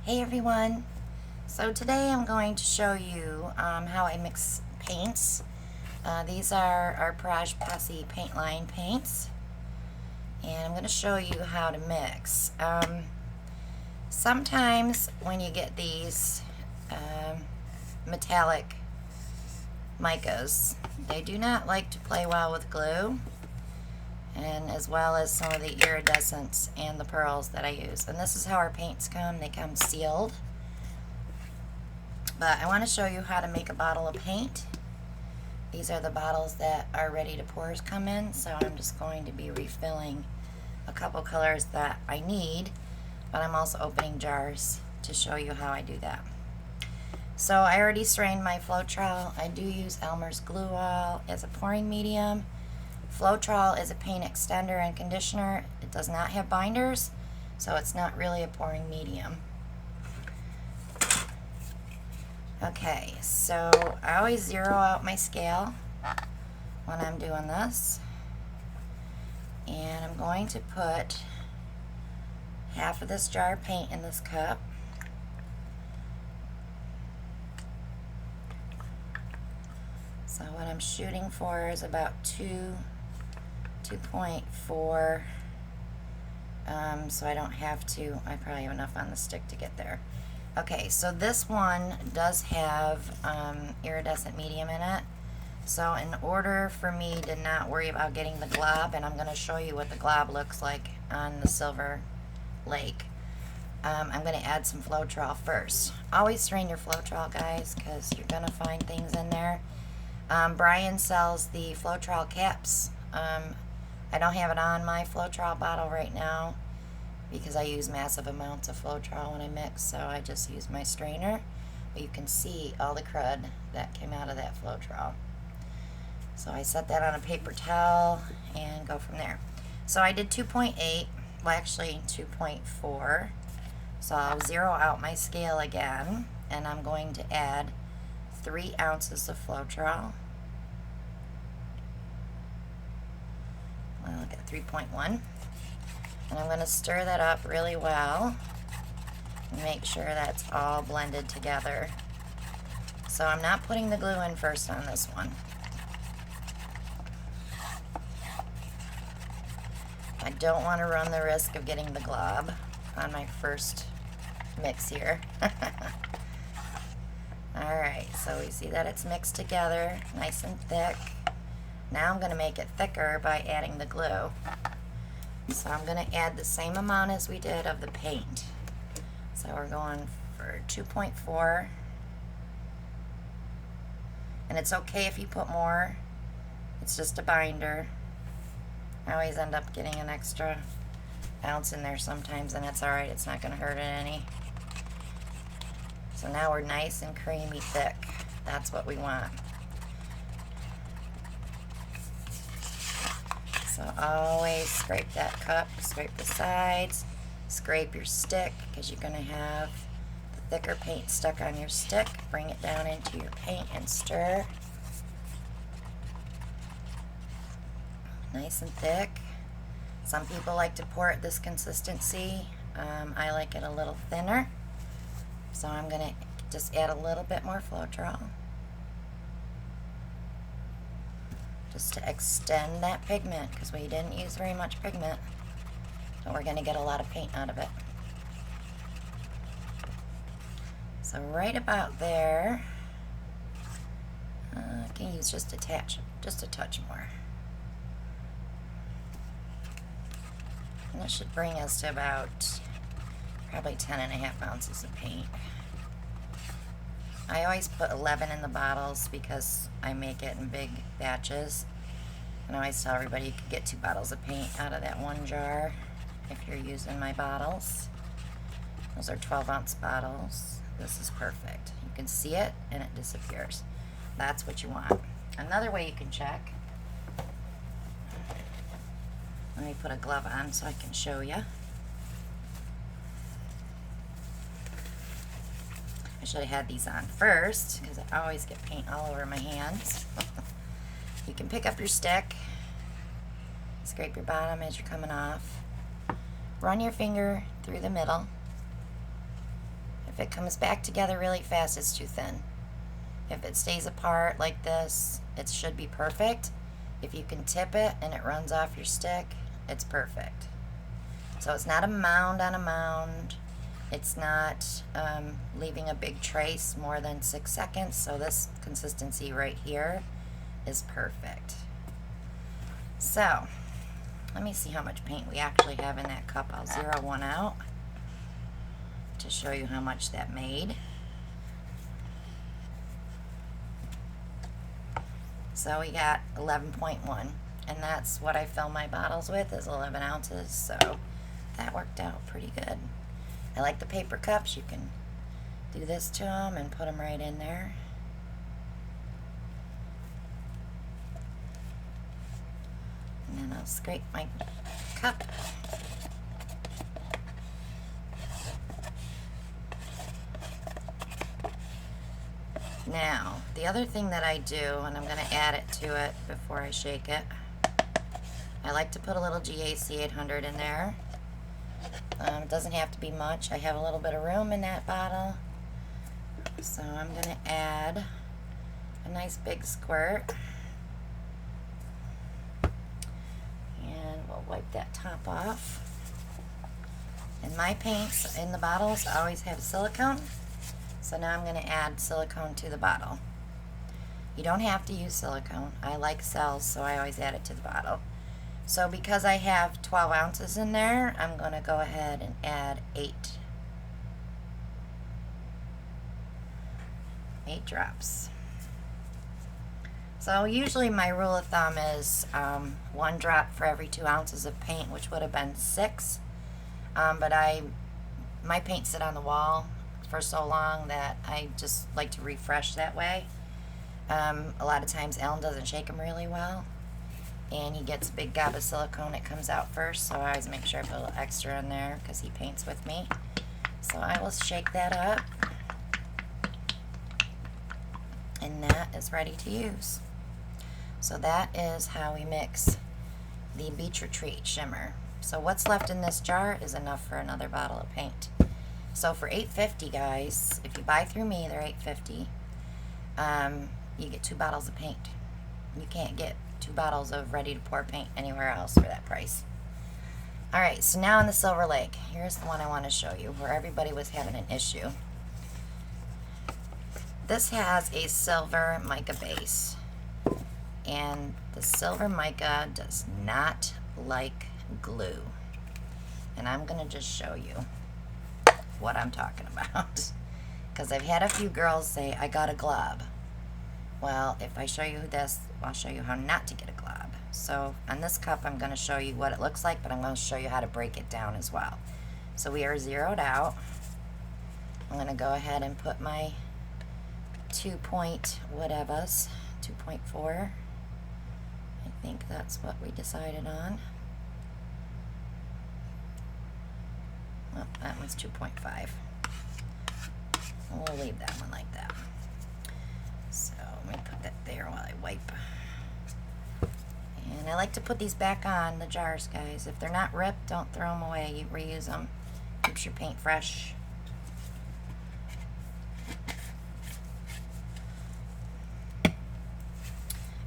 Hey everyone! So today I'm going to show you how I mix paints. These are our Pourage Posse paint line paints, and I'm going to show you how to mix. Sometimes when you get these metallic micas, they do not like to play well with glue, and as well as some of the iridescents and the pearls that I use. And this is how our paints come. They come sealed. But I want to show you how to make a bottle of paint. These are the bottles that our ready to pours come in, so I'm just going to be refilling a couple colors that I need, but I'm also opening jars to show you how I do that. So I already strained my Floetrol. I do use Elmer's Glue All as a pouring medium. Floetrol is a paint extender and conditioner. It does not have binders, so it's not really a pouring medium. Okay, so I always zero out my scale when I'm doing this. And I'm going to put half of this jar of paint in this cup. So what I'm shooting for is about 2.4, so I don't have to, I probably have enough on the stick to get there. Okay, so this one does have iridescent medium in it. So in order for me to not worry about getting the glob, and I'm going to show you what the glob looks like on the Silver Lake, I'm going to add some Floetrol first. Always strain your Floetrol, guys, because you're going to find things in there. Brian sells the Floetrol caps. I don't have it on my Floetrol bottle right now because I use massive amounts of Floetrol when I mix, so I just use my strainer. But you can see all the crud that came out of that Floetrol. So I set that on a paper towel and go from there. So I did 2.8, well actually 2.4. So I'll zero out my scale again, and I'm going to add 3 ounces of Floetrol. I'll get 3.1. And I'm going to stir that up really well and make sure that's all blended together. So I'm not putting the glue in first on this one. I don't want to run the risk of getting the glob on my first mix here. Alright, so we see that it's mixed together, nice and thick. Now I'm going to make it thicker by adding the glue. So I'm going to add the same amount as we did of the paint. So we're going for 2.4. And it's okay if you put more. It's just a binder. I always end up getting an extra ounce in there sometimes, and it's alright. It's not going to hurt it any. So now we're nice and creamy thick. That's what we want. So always scrape that cup, scrape the sides, scrape your stick, because you're going to have the thicker paint stuck on your stick. Bring it down into your paint and stir. Nice and thick. Some people like to pour it this consistency. I like it a little thinner. So I'm going to just add a little bit more Floetrol, just to extend that pigment, because we didn't use very much pigment, so we're going to get a lot of paint out of it. So right about there, I can use just a touch more. And that should bring us to about probably 10.5 ounces of paint. I always put 11 in the bottles because I make it in big batches. And I always tell everybody you could get 2 bottles of paint out of that one jar if you're using my bottles. Those are 12-ounce bottles. This is perfect. You can see it and it disappears. That's what you want. Another way you can check. Let me put a glove on so I can show you. I should have had these on first because I always get paint all over my hands. You can pick up your stick, scrape your bottom as you're coming off, run your finger through the middle, If it comes back together really fast, it's too thin. If it stays apart like this, it should be perfect. If you can tip it and it runs off your stick, it's perfect. So it's not a mound on a mound. It's not leaving a big trace more than 6 seconds. So this consistency right here is perfect. So let me see how much paint we actually have in that cup. I'll zero one out to show you how much that made. So we got 11.1, and that's what I fill my bottles with, is 11 ounces, so that worked out pretty good. I like the paper cups. You can do this to them and put them right in there. And then I'll scrape my cup. Now, the other thing that I do, and I'm going to add it to it before I shake it, I like to put a little GAC 800 in there. It doesn't have to be much. I have a little bit of room in that bottle. So I'm going to add a nice big squirt. And we'll wipe that top off. And my paints in the bottles always have silicone. So now I'm going to add silicone to the bottle. You don't have to use silicone. I like cells, so I always add it to the bottle. So because I have 12 ounces in there, I'm going to go ahead and add 8 drops. So usually my rule of thumb is 1 drop for every 2 ounces of paint, which would have been 6. But my paint sit on the wall for so long that I just like to refresh that way. A lot of times Alan doesn't shake them really well, and he gets a big gob of silicone. It comes out first, so I always make sure I put a little extra in there because he paints with me. So I will shake that up, and that is ready to use. So that is how we mix the Beach Retreat shimmer. So what's left in this jar is enough for another bottle of paint. So for $8.50, guys, if you buy through me, they're $8.50. You get 2 bottles of paint. You can't get 2 bottles of ready to pour paint anywhere else for that price. Alright, so now on the Silver Lake, here's the one I want to show you where everybody was having an issue. This has a silver mica base, and the silver mica does not like glue. And I'm going to just show you what I'm talking about, because I've had a few girls say, I got a glob. Well, if I show you this, I'll show you how not to get a glob. So on this cup, I'm going to show you what it looks like, but I'm going to show you how to break it down as well. So we are zeroed out. I'm going to go ahead and put my 2.4. I think that's what we decided on. Oh, that one's 2.5. We'll leave that one like that. So let me put that there while I wipe. And I like to put these back on the jars, guys. If they're not ripped, don't throw them away. You reuse them. Keeps your paint fresh.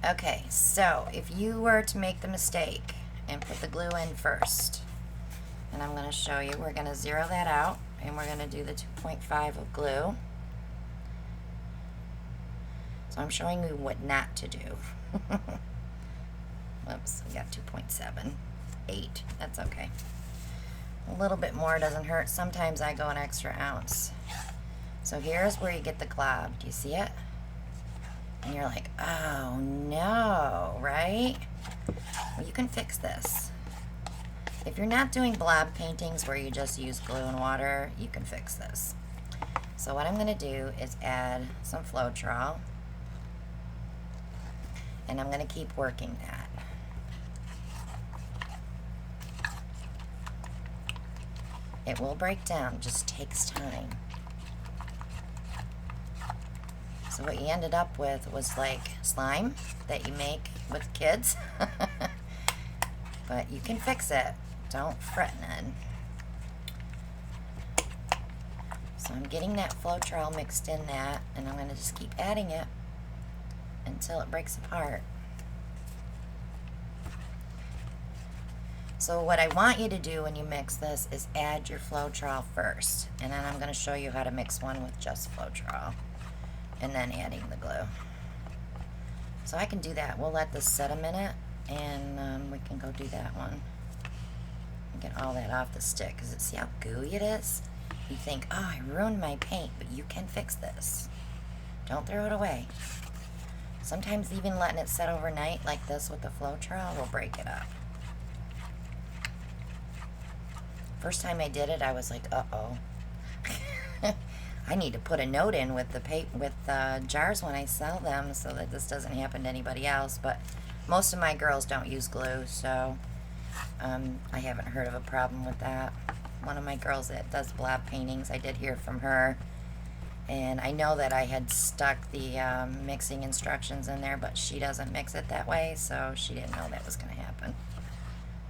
Okay, so if you were to make the mistake and put the glue in first, and I'm going to show you, we're going to zero that out, and we're going to do the 2.5 of glue. So I'm showing you what not to do. Whoops, we got 2.78. That's okay. A little bit more doesn't hurt. Sometimes I go an extra ounce. So here's where you get the glob. Do you see it? And you're like, oh no, right? Well, you can fix this. If you're not doing blob paintings where you just use glue and water, you can fix this. So what I'm going to do is add some Floetrol, and I'm going to keep working that. It will break down, it just takes time. So what you ended up with was like slime that you make with kids. But you can fix it. Don't fret none. So I'm getting that Floetrol mixed in that, and I'm going to just keep adding it until it breaks apart. So what I want you to do when you mix this is add your Floetrol first, and then I'm going to show you how to mix one with just Floetrol, and then adding the glue. So I can do that. We'll let this set a minute, and we can go do that one. Get all that off the stick, because see how gooey it is? You think, oh, I ruined my paint, but you can fix this. Don't throw it away. Sometimes even letting it set overnight like this with the Floetrol will break it up. First time I did it, I was like, uh-oh. I need to put a note in with the jars when I sell them so that this doesn't happen to anybody else. But most of my girls don't use glue, so I haven't heard of a problem with that. One of my girls that does blob paintings, I did hear from her, and I know that I had stuck the mixing instructions in there, but she doesn't mix it that way, so she didn't know that was going to happen.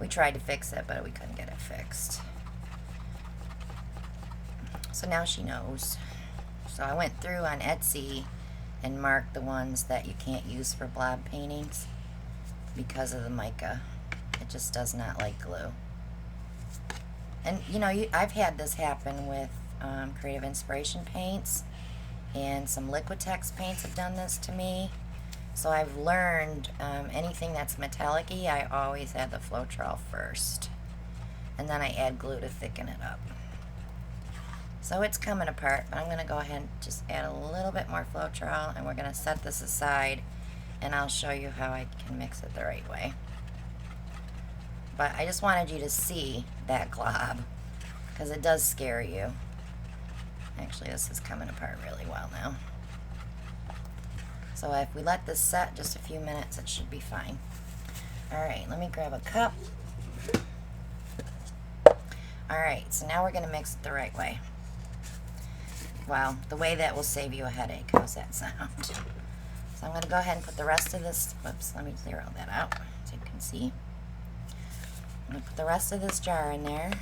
We tried to fix it, but we couldn't get it fixed. So now she knows. So I went through on Etsy and marked the ones that you can't use for blob paintings because of the mica. It just does not like glue. And you know, I've had this happen with Creative Inspiration paints, and some Liquitex paints have done this to me. So I've learned anything that's metallic-y, I always add the Floetrol first, and then I add glue to thicken it up. So it's coming apart, but I'm going to go ahead and just add a little bit more Floetrol, and we're going to set this aside, and I'll show you how I can mix it the right way. But I just wanted you to see that glob, because it does scare you. Actually, this is coming apart really well now. So if we let this set just a few minutes, it should be fine. Alright, let me grab a cup. Alright, so now we're going to mix it the right way. Well, the way that will save you a headache. How's that sound? So I'm going to go ahead and put the rest of this, whoops, let me clear all that out so you can see. I'm going to put the rest of this jar in there.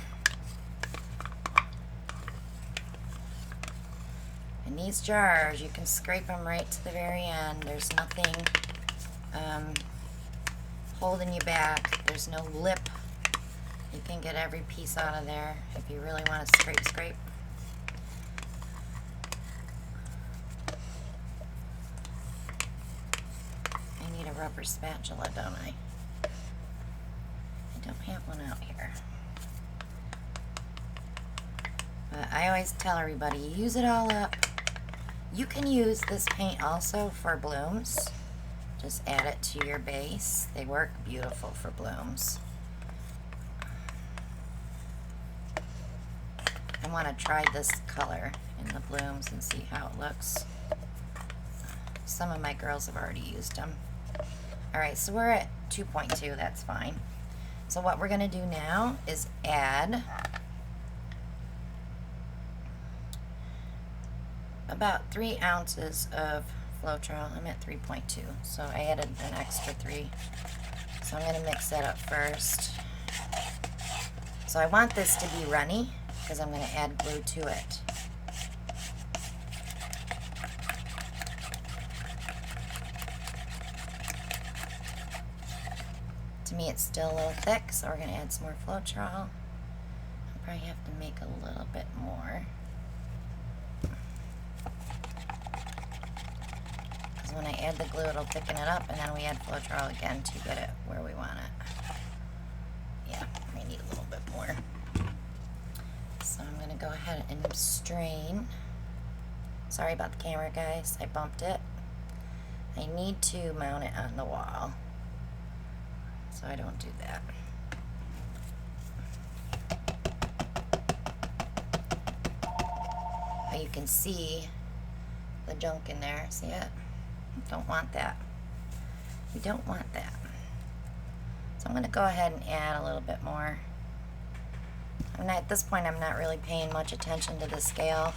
And these jars, you can scrape them right to the very end. There's nothing holding you back. There's no lip. You can get every piece out of there if you really want to scrape. I need a rubber spatula, don't I? I don't have one out here. But I always tell everybody, use it all up. You can use this paint also for blooms. Just add it to your base. They work beautiful for blooms. I want to try this color in the blooms and see how it looks. Some of my girls have already used them. Alright, so we're at 2.2, that's fine. So what we're going to do now is add about 3 ounces of Floetrol. I'm at 3.2, so I added an extra 3. So I'm going to mix that up first. So I want this to be runny because I'm going to add glue to it. To me it's still a little thick, so we're going to add some more Floetrol. I'll probably have to make a little bit more. When I add the glue, it'll thicken it up, and then we add Floetrol again to get it where we want it. Yeah, we need a little bit more. So I'm going to go ahead and strain. Sorry about the camera, guys. I bumped it. I need to mount it on the wall, so I don't do that. But you can see the junk in there. See it? Don't want that. We don't want that. So I'm going to go ahead and add a little bit more. At this point, I'm not really paying much attention to the scale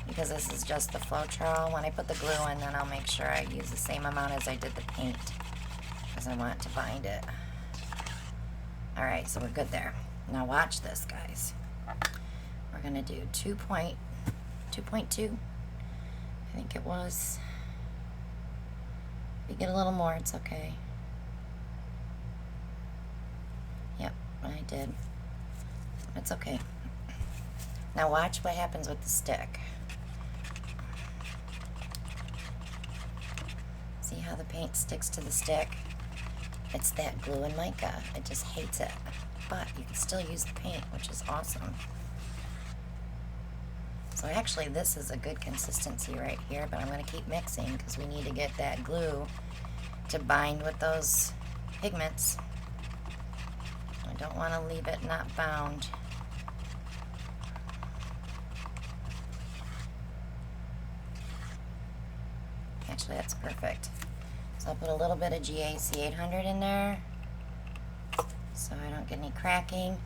because this is just the Floetrol. When I put the glue in, then I'll make sure I use the same amount as I did the paint because I want to bind it. Alright, so we're good there. Now watch this, guys. We're going to do 2.2 2.2, I think it was. If you get a little more, it's okay. Yep, I did. It's okay. Now watch what happens with the stick. See how the paint sticks to the stick? It's that glue and mica. It just hates it. But you can still use the paint, which is awesome. So actually this is a good consistency right here, but I'm going to keep mixing because we need to get that glue to bind with those pigments. I don't want to leave it not bound. Actually, that's perfect. So I'll put a little bit of GAC 800 in there so I don't get any cracking.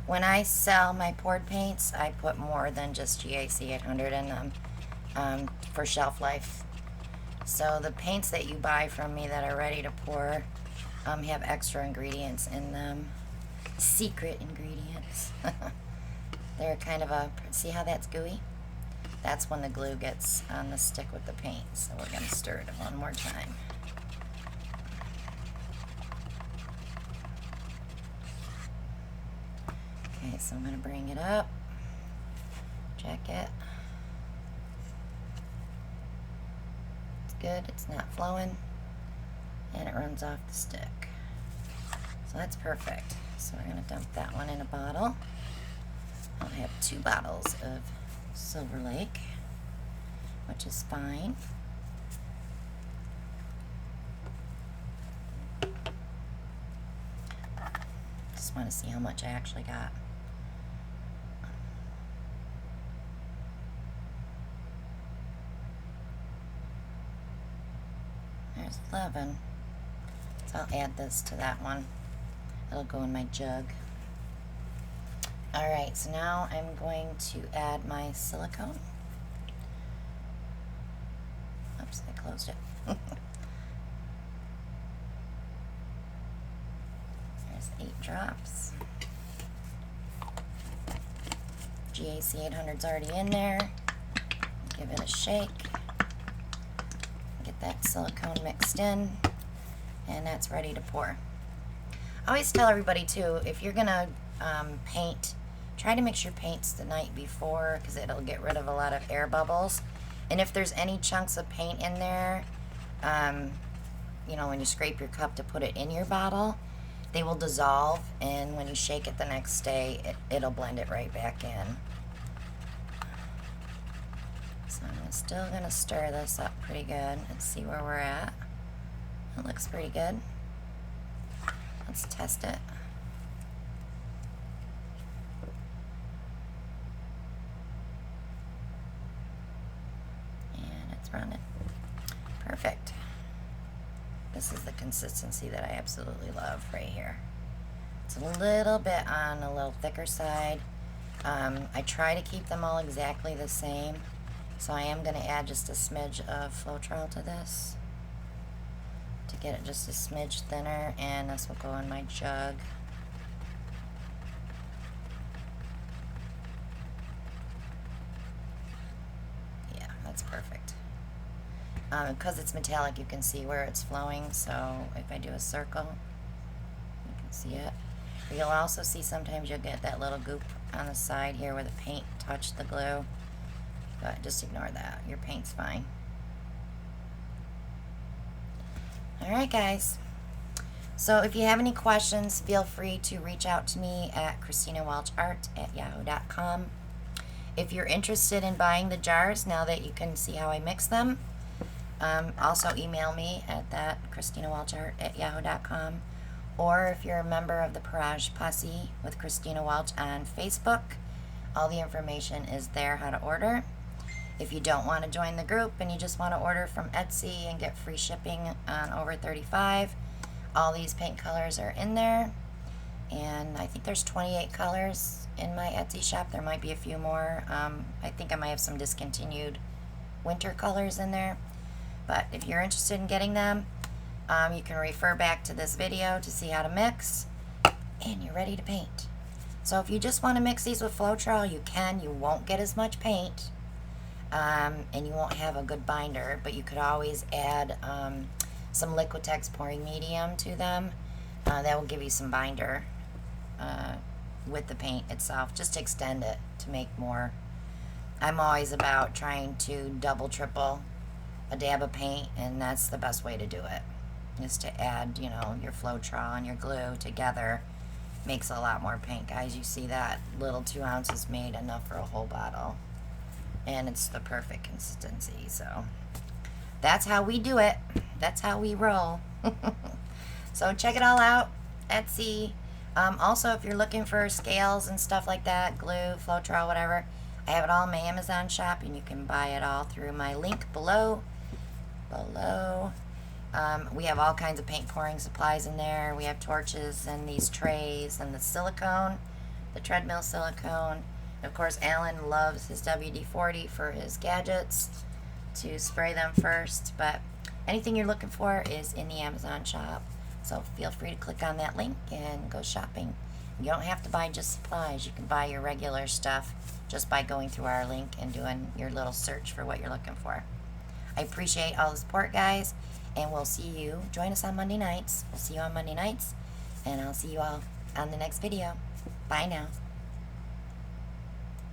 When I sell my poured paints, I put more than just GAC 800 in them for shelf life. So the paints that you buy from me that are ready to pour have extra ingredients in them. Secret ingredients. They're kind of a, see how that's gooey? That's when the glue gets on the stick with the paint. So we're going to stir it one more time. Okay, so I'm going to bring it up, check it. It's good, it's not flowing, and it runs off the stick. So that's perfect. So we're going to dump that one in a bottle. I'll have 2 bottles of Silver Lake, which is fine. Just want to see how much I actually got. There's 11. So I'll add this to that one. It'll go in my jug. Alright, so now I'm going to add my silicone. Oops, I closed it. There's 8 drops. GAC 800's already in there. Give it a shake. Get that silicone mixed in. And that's ready to pour. I always tell everybody too, if you're going to paint, try to mix your paints the night before because it'll get rid of a lot of air bubbles. And if there's any chunks of paint in there, you know, when you scrape your cup to put it in your bottle, they will dissolve, and when you shake it the next day, it'll blend it right back in. So I'm still going to stir this up pretty good and see where we're at. It looks pretty good. Let's test it. And it's running. Perfect. This is the consistency that I absolutely love right here. It's a little bit on a little thicker side. I try to keep them all exactly the same. So I am going to add just a smidge of Floetrol to this to get it just a smidge thinner, and this will go in my jug. Yeah, that's perfect. Because it's metallic, you can see where it's flowing, so if I do a circle, you can see it. But you'll also see sometimes you'll get that little goop on the side here where the paint touched the glue, but just ignore that. Your paint's fine. Alright guys, so if you have any questions, feel free to reach out to me at ChristinaWelchArt@yahoo.com. If you're interested in buying the jars, now that you can see how I mix them, also email me at that ChristinaWelchArt@yahoo.com. Or if you're a member of the Pourage Posse with Christina Welch on Facebook, all the information is there how to order. If you don't want to join the group and you just want to order from Etsy and get free shipping on over 35, all these paint colors are in there. And I think there's 28 colors in my Etsy shop. There might be a few more. I think I might have some discontinued winter colors in there. But if you're interested in getting them, you can refer back to this video to see how to mix, and you're ready to paint. So if you just want to mix these with Floetrol, you can. You won't get as much paint. and you won't have a good binder, but you could always add some Liquitex pouring medium to them. That will give you some binder with the paint itself, just to extend it to make more. I'm always about trying to double, triple a dab of paint, and that's the best way to do it, is to add, you know, your Floetrol and your glue together. Makes a lot more paint, guys. You see that little 2 ounces made enough for a whole bottle, and it's the perfect consistency. So that's how we do it. That's how we roll. So check it all out. Etsy. Also, if you're looking for scales and stuff like that, glue, Floetrol, whatever, I have it all in my Amazon shop, and you can buy it all through my link below. We have all kinds of paint pouring supplies in there. We have torches and these trays and the silicone, the treadmill silicone. And of course, Alan loves his WD-40 for his gadgets to spray them first. But anything you're looking for is in the Amazon shop. So feel free to click on that link and go shopping. You don't have to buy just supplies. You can buy your regular stuff just by going through our link and doing your little search for what you're looking for. I appreciate all the support, guys, and we'll see you. Join us on Monday nights. We'll see you on Monday nights, and I'll see you all on the next video. Bye now.